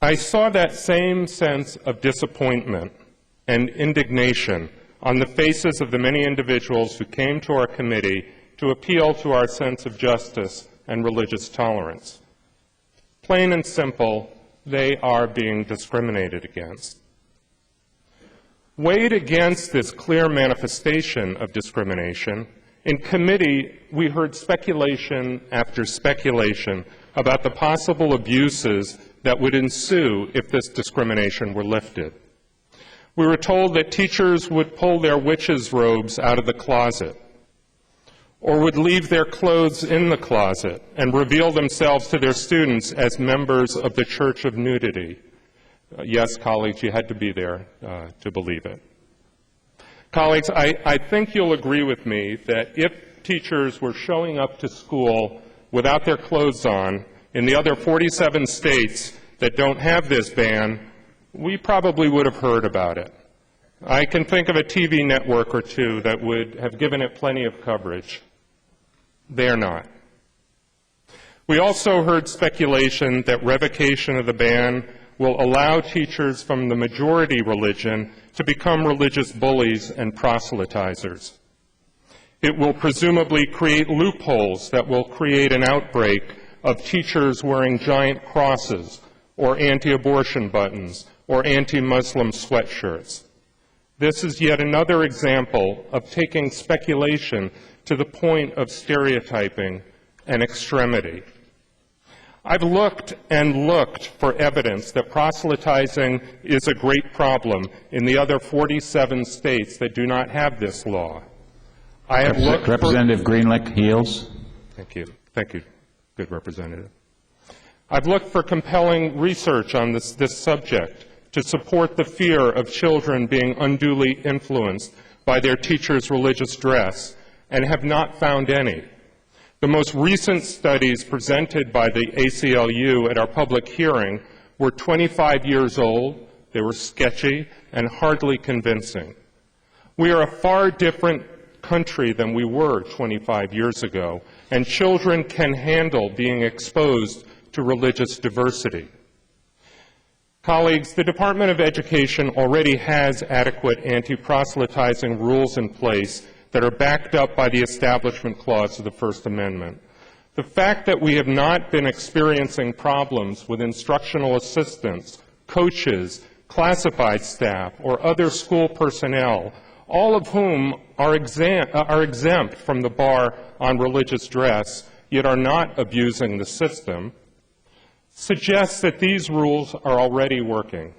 I saw that same sense of disappointment and indignation on the faces of the many individuals who came to our committee to appeal to our sense of justice and religious tolerance. Plain and simple, they are being discriminated against. Weighed against this clear manifestation of discrimination, in committee we heard speculation after speculation about the possible abuses that would ensue if this discrimination were lifted. We were told that teachers would pull their witches' robes out of the closet, or would leave their clothes in the closet and reveal themselves to their students as members of the Church of Nudity. Yes, colleagues, you had to be there to believe it. Colleagues, I think you'll agree with me that if teachers were showing up to school without their clothes on in the other 47 states that don't have this ban, we probably would have heard about it. I can think of a TV network or two that would have given it plenty of coverage. They're not. We also heard speculation that revocation of the ban will allow teachers from the majority religion to become religious bullies and proselytizers. It will presumably create loopholes that will create an outbreak of teachers wearing giant crosses or anti-abortion buttons or anti-Muslim sweatshirts. This is yet another example of taking speculation to the point of stereotyping and extremity. I've looked and looked for evidence that proselytizing is a great problem in the other 47 states that do not have this law. I have looked Representative Greenlick yields. Thank you. Thank you, good Representative. I've looked for compelling research on this subject to support the fear of children being unduly influenced by their teachers' religious dress, and have not found any. The most recent studies presented by the ACLU at our public hearing were 25 years old, they were sketchy, and hardly convincing. We are a far different country than we were 25 years ago, and children can handle being exposed to religious diversity. Colleagues, the Department of Education already has adequate anti-proselytizing rules in place that are backed up by the Establishment Clause of the First Amendment. The fact that we have not been experiencing problems with instructional assistants, coaches, classified staff, or other school personnel, all of whom are exempt from the bar on religious dress, yet are not abusing the system, suggests that these rules are already working.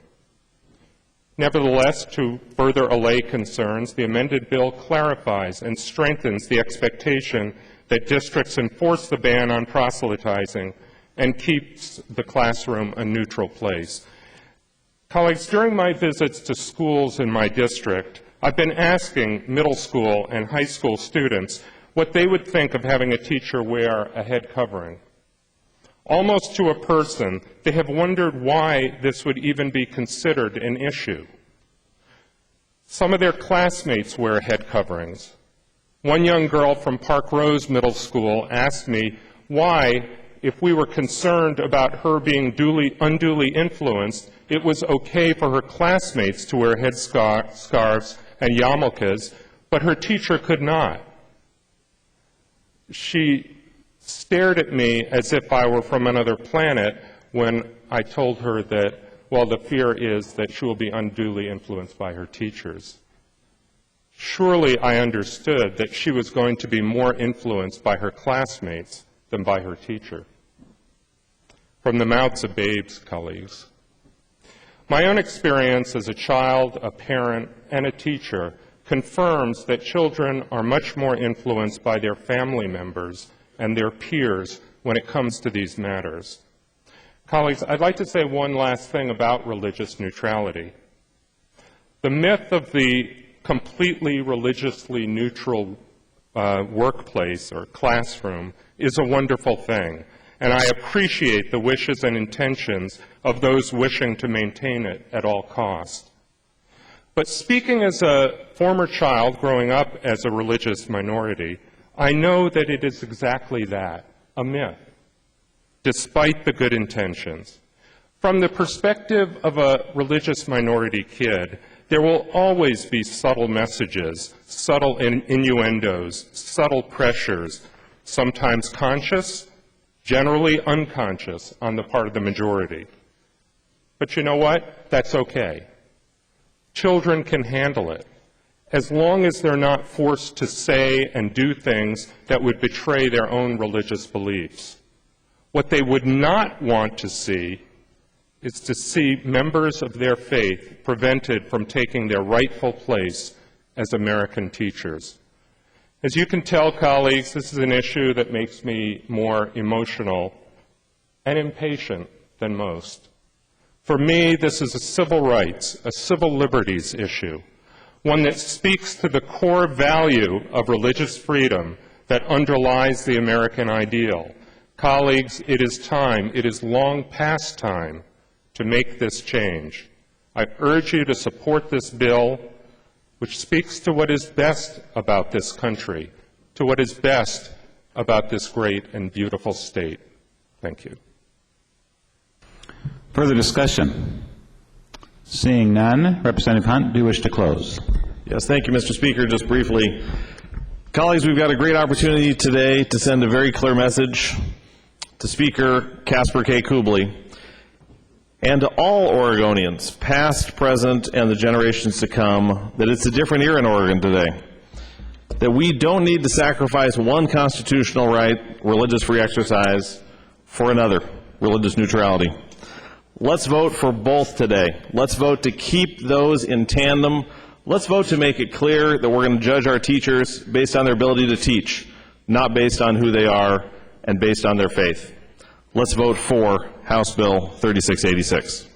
Nevertheless, to further allay concerns, the amended bill clarifies and strengthens the expectation that districts enforce the ban on proselytizing and keeps the classroom a neutral place. Colleagues, during my visits to schools in my district, I've been asking middle school and high school students what they would think of having a teacher wear a head covering. Almost to a person, they have wondered why this would even be considered an issue. Some of their classmates wear head coverings. One young girl from Park Rose Middle School asked me why, if we were concerned about her being unduly influenced, it was okay for her classmates to wear headscarves and yarmulkes, but her teacher could not. She stared at me as if I were from another planet when I told her that, well, the fear is that she will be unduly influenced by her teachers. Surely I understood that she was going to be more influenced by her classmates than by her teacher. From the mouths of babes, colleagues. My own experience as a child, a parent, and a teacher confirms that children are much more influenced by their family members and their peers when it comes to these matters. Colleagues, I'd like to say one last thing about religious neutrality. The myth of the completely religiously neutral workplace or classroom is a wonderful thing, and I appreciate the wishes and intentions of those wishing to maintain it at all costs. But speaking as a former child growing up as a religious minority, I know that it is exactly that, a myth, despite the good intentions. From the perspective of a religious minority kid, there will always be subtle messages, subtle innuendos, subtle pressures, sometimes conscious, generally unconscious on the part of the majority. But you know what? That's okay. Children can handle it, as long as they're not forced to say and do things that would betray their own religious beliefs. What they would not want to see is to see members of their faith prevented from taking their rightful place as American teachers. As you can tell, colleagues, this is an issue that makes me more emotional and impatient than most. For me, this is a civil rights, a civil liberties issue, one that speaks to the core value of religious freedom that underlies the American ideal. Colleagues, it is time, it is long past time to make this change. I urge you to support this bill, which speaks to what is best about this country, to what is best about this great and beautiful state. Thank you. Further discussion? Seeing none, Representative Hunt, do you wish to close? Yes, thank you, Mr. Speaker. Just briefly, colleagues, we've got a great opportunity today to send a very clear message to Speaker Casper K. Kubley and to all Oregonians, past, present, and the generations to come, that it's a different era in Oregon today. That we don't need to sacrifice one constitutional right, religious free exercise, for another, religious neutrality. Let's vote for both today. Let's vote to keep those in tandem. Let's vote to make it clear that we're going to judge our teachers based on their ability to teach, not based on who they are and based on their faith. Let's vote for House Bill 3686.